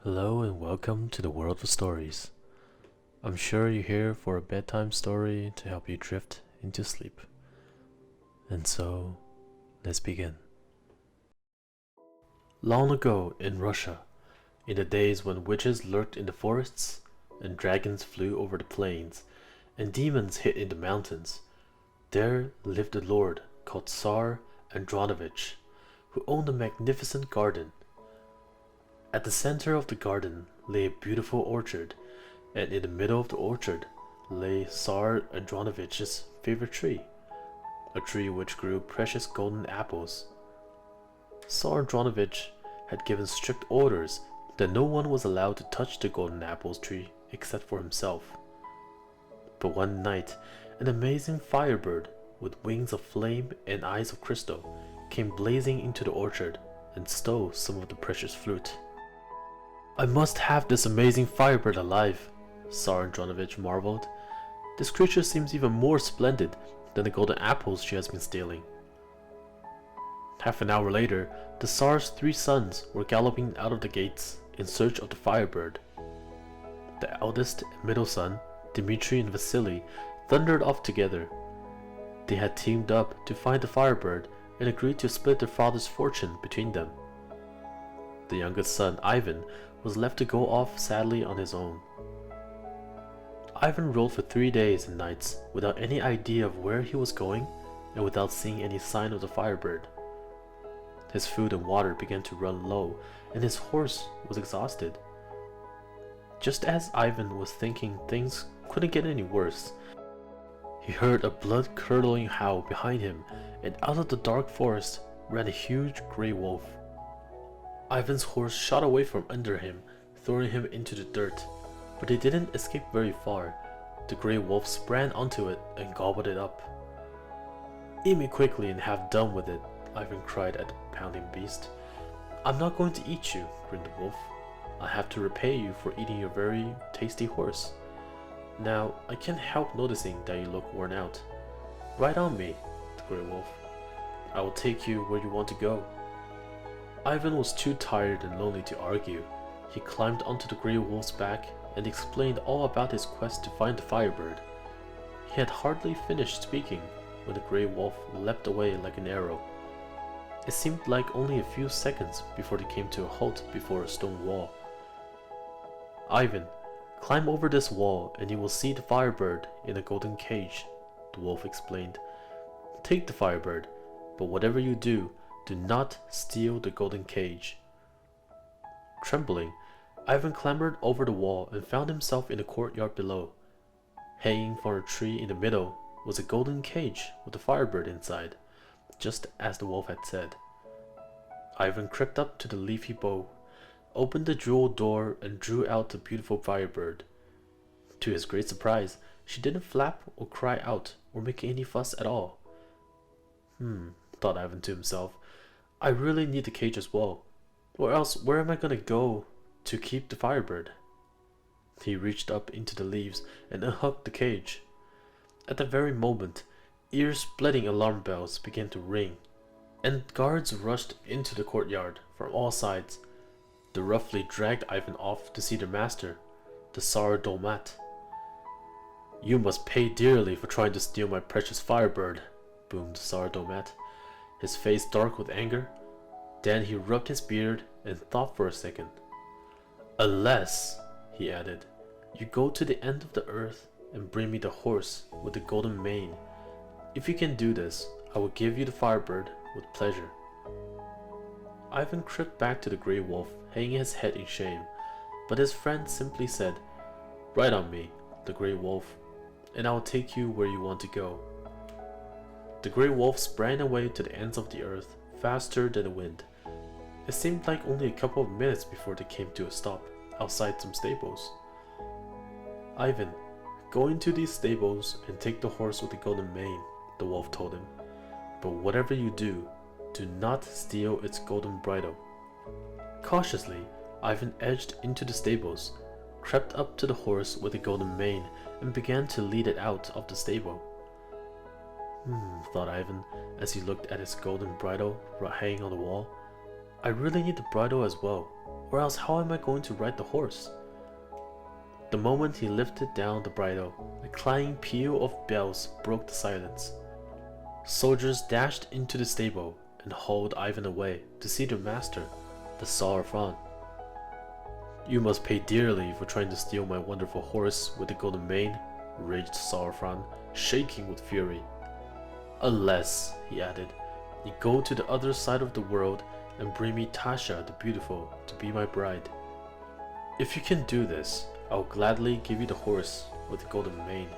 Hello and welcome to the world of stories. I'm sure you're here for a bedtime story to help you drift into sleep. And so, let's begin. Long ago in Russia, in the days when witches lurked in the forests, and dragons flew over the plains, and demons hid in the mountains, there lived a lord called Tsar Andronovich, who owned a magnificent garden. At the center of the garden lay a beautiful orchard, and in the middle of the orchard lay Tsar Andronovich's favorite tree, a tree which grew precious golden apples. Tsar Andronovich had given strict orders that no one was allowed to touch the golden apples tree except for himself. But one night, an amazing Firebird with wings of flame and eyes of crystal came blazing into the orchard and stole some of the precious fruit. "I must have this amazing Firebird alive," Tsar Andronovich marveled. "This creature seems even more splendid than the golden apples she has been stealing." Half an hour later, the Tsar's 3 sons were galloping out of the gates in search of the Firebird. The eldest and middle son, Dmitri and Vasily, thundered off together. They had teamed up to find the Firebird and agreed to split their father's fortune between them. The youngest son, Ivan, was left to go off sadly on his own. Ivan rode for 3 days and nights without any idea of where he was going and without seeing any sign of the Firebird. His food and water began to run low and his horse was exhausted. Just as Ivan was thinking things couldn't get any worse, he heard a blood-curdling howl behind him, and out of the dark forest ran a huge gray wolf. Ivan's horse shot away from under him, throwing him into the dirt, but he didn't escape very far. The grey wolf sprang onto it and gobbled it up. "Eat me quickly and have done with it," Ivan cried at the pounding beast. "I'm not going to eat you," grinned the wolf. "I have to repay you for eating your very tasty horse. Now, I can't help noticing that you look worn out." "Ride on me," the grey wolf. "I will take you where you want to go." Ivan was too tired and lonely to argue. He climbed onto the grey wolf's back and explained all about his quest to find the Firebird. He had hardly finished speaking when the grey wolf leapt away like an arrow. It seemed like only a few seconds before they came to a halt before a stone wall. "Ivan, climb over this wall and you will see the Firebird in a golden cage," the wolf explained. "Take the Firebird, but whatever you do not steal the golden cage." Trembling, Ivan clambered over the wall and found himself in the courtyard below. Hanging from a tree in the middle was a golden cage with a Firebird inside, just as the wolf had said. Ivan crept up to the leafy bough, opened the jeweled door and drew out the beautiful Firebird. To his great surprise, she didn't flap or cry out or make any fuss at all. Thought Ivan to himself, "I really need the cage as well, or else where am I gonna go to keep the Firebird?" He reached up into the leaves and unhooked the cage. At that very moment, ear-splitting alarm bells began to ring, and guards rushed into the courtyard from all sides. They roughly dragged Ivan off to see their master, the Tsar Dolmat. "You must pay dearly for trying to steal my precious Firebird," boomed Tsar Dolmat, his face dark with anger. Then he rubbed his beard and thought for a second. "Unless," he added, "you go to the end of the earth and bring me the horse with the golden mane. If you can do this, I will give you the Firebird with pleasure." Ivan crept back to the grey wolf, hanging his head in shame, but his friend simply said, "Ride on me, the grey wolf, and I will take you where you want to go." The grey wolf sprang away to the ends of the earth, faster than the wind. It seemed like only a couple of minutes before they came to a stop outside some stables. "Ivan, go into these stables and take the horse with the golden mane," the wolf told him. "But whatever you do not steal its golden bridle." Cautiously, Ivan edged into the stables, crept up to the horse with the golden mane, and began to lead it out of the stable. Thought Ivan as he looked at his golden bridle hanging on the wall. "I really need the bridle as well, or else how am I going to ride the horse? The moment he lifted down the bridle, a clanging peal of bells broke the silence. Soldiers dashed into the stable and hauled Ivan away to see their master, the Tsar of France. "You must pay dearly for trying to steal my wonderful horse with the golden mane," raged Tsar of France, shaking with fury. "Unless," he added, "you go to the other side of the world and bring me Tasha the Beautiful to be my bride. If you can do this, I'll gladly give you the horse with the golden mane."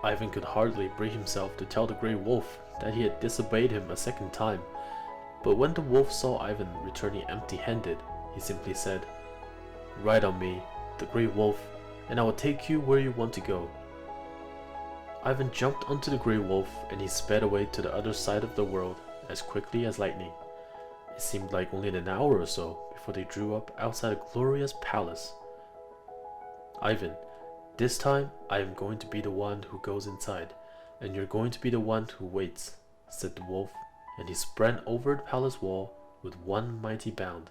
Ivan could hardly bring himself to tell the Grey Wolf that he had disobeyed him a second time, but when the wolf saw Ivan returning empty-handed, he simply said, "Ride on me, the Grey Wolf, and I will take you where you want to go." Ivan jumped onto the Grey Wolf and he sped away to the other side of the world as quickly as lightning. It seemed like only an hour or so before they drew up outside a glorious palace. "Ivan, this time I am going to be the one who goes inside, and you're going to be the one who waits," said the wolf, and he sprang over the palace wall with one mighty bound.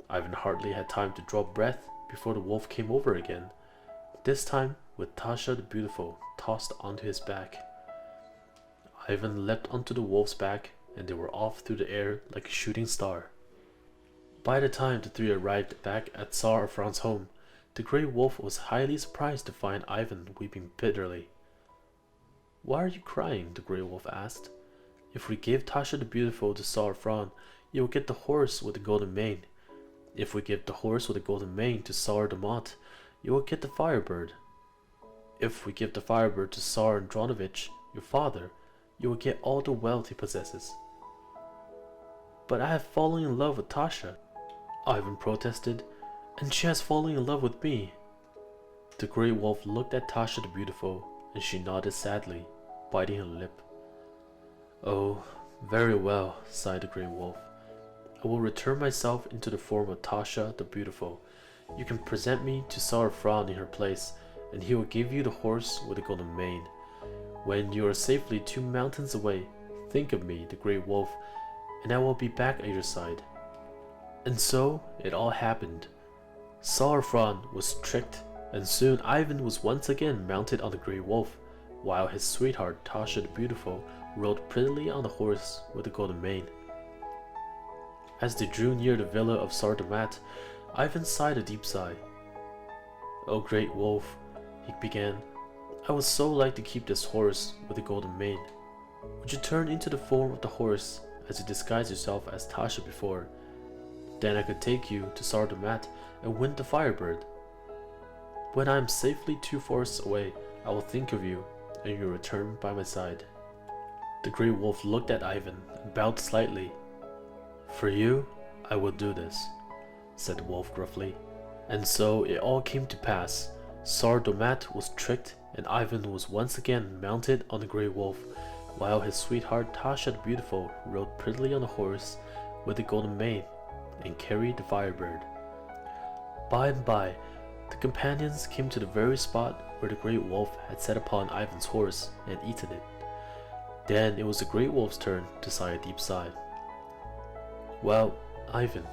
Ivan hardly had time to draw breath before the wolf came over again, this time with Tasha the Beautiful tossed onto his back. Ivan leapt onto the wolf's back, and they were off through the air like a shooting star. By the time the three arrived back at Tsar of France's home, the Grey Wolf was highly surprised to find Ivan weeping bitterly. "Why are you crying?" the Grey Wolf asked. "If we give Tasha the Beautiful to Tsar of France, you will get the horse with the golden mane. If we give the horse with the golden mane to Tsar de Mott, you will get the Firebird. If we give the Firebird to Tsar Andronovich, your father, you will get all the wealth he possesses." "But I have fallen in love with Tasha," Ivan protested, "and she has fallen in love with me." The Grey Wolf looked at Tasha the Beautiful, and she nodded sadly, biting her lip. "Oh, very well," sighed the Grey Wolf. "I will return myself into the form of Tasha the Beautiful. You can present me to Tsar of France in her place, and he will give you the horse with the golden mane. When you are safely 2 mountains away, think of me, the Grey Wolf, and I will be back at your side." And so it all happened. Tsar of France was tricked, and soon Ivan was once again mounted on the Grey Wolf, while his sweetheart Tasha the Beautiful rode prettily on the horse with the golden mane. As they drew near the villa of Tsar de Mott, Ivan sighed a deep sigh. "O Great Wolf," he began, "I would so like to keep this horse with the golden mane. Would you turn into the form of the horse as you disguised yourself as Tasha before? Then I could take you to Tsar de Mott and win the Firebird. When I am safely 2 forests away, I will think of you, and you will return by my side." The Grey Wolf looked at Ivan and bowed slightly. "For you, I will do this," said the wolf gruffly. And so it all came to pass. Tsar de Mott was tricked, and Ivan was once again mounted on the Grey Wolf, while his sweetheart Tasha the Beautiful rode prettily on a horse with the golden mane and carried the Firebird. By and by, the companions came to the very spot where the Great Wolf had set upon Ivan's horse and eaten it. Then it was the Great Wolf's turn to sigh a deep sigh. "Well, Ivan,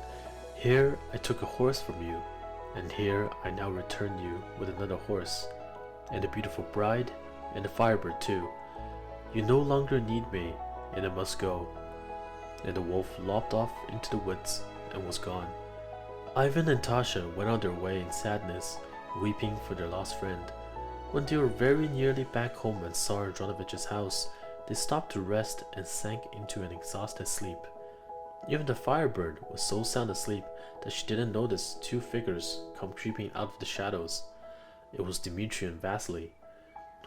here I took a horse from you, and here I now return you with another horse, and a beautiful bride, and a Firebird too. You no longer need me, and I must go." And the wolf lopped off into the woods and was gone. Ivan and Tasha went on their way in sadness, weeping for their lost friend. When they were very nearly back home at Tsar Andronovich's house, they stopped to rest and sank into an exhausted sleep. Even the Firebird was so sound asleep that she didn't notice 2 figures come creeping out of the shadows. It was Dmitri and Vasily,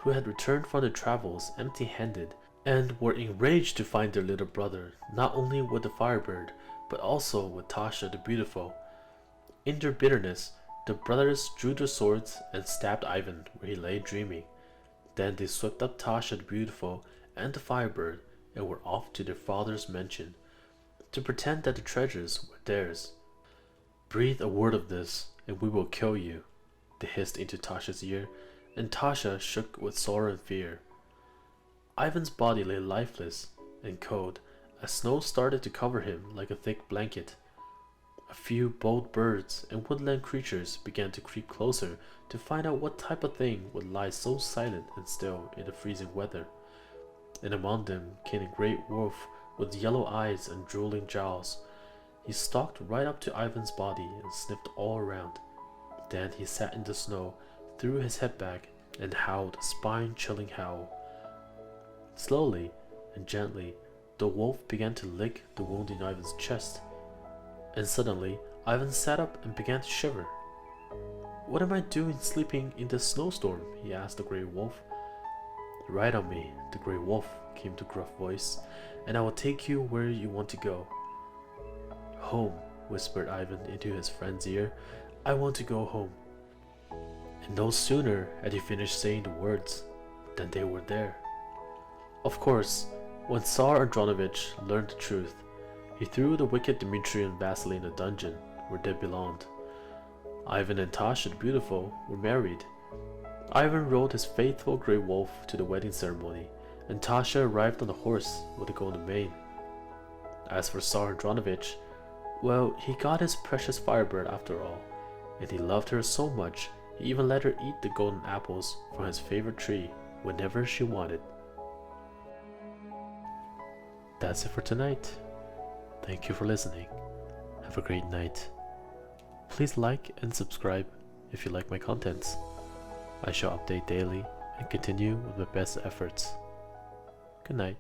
who had returned from their travels empty-handed and were enraged to find their little brother not only with the Firebird, but also with Tasha the Beautiful. In their bitterness, the brothers drew their swords and stabbed Ivan where he lay dreaming. Then they swept up Tasha the Beautiful and the Firebird and were off to their father's mansion to pretend that the treasures were theirs. "Breathe a word of this, and we will kill you," they hissed into Tasha's ear, and Tasha shook with sorrow and fear. Ivan's body lay lifeless and cold as snow started to cover him like a thick blanket. A few bold birds and woodland creatures began to creep closer to find out what type of thing would lie so silent and still in the freezing weather. And among them came a great wolf with yellow eyes and drooling jaws. He stalked right up to Ivan's body and sniffed all around. Then he sat in the snow, threw his head back, and howled a spine-chilling howl. Slowly and gently, the wolf began to lick the wound in Ivan's chest. And suddenly, Ivan sat up and began to shiver. "What am I doing sleeping in this snowstorm?" he asked the grey wolf. "Ride on me," the grey wolf came to gruff voice, "and I will take you where you want to go." "Home," whispered Ivan into his friend's ear. "I want to go home." And no sooner had he finished saying the words than they were there. Of course, when Tsar Andronovich learned the truth, he threw the wicked Dmitri and Vasily in a dungeon where they belonged. Ivan and Tasha the Beautiful were married. Ivan rode his faithful grey wolf to the wedding ceremony, and Tasha arrived on a horse with a golden mane. As for Tsar Andronovich, well, he got his precious Firebird after all, and he loved her so much he even let her eat the golden apples from his favorite tree whenever she wanted. That's it for tonight. Thank you for listening. Have a great night. Please like and subscribe if you like my contents. I shall update daily and continue with my best efforts. Good night.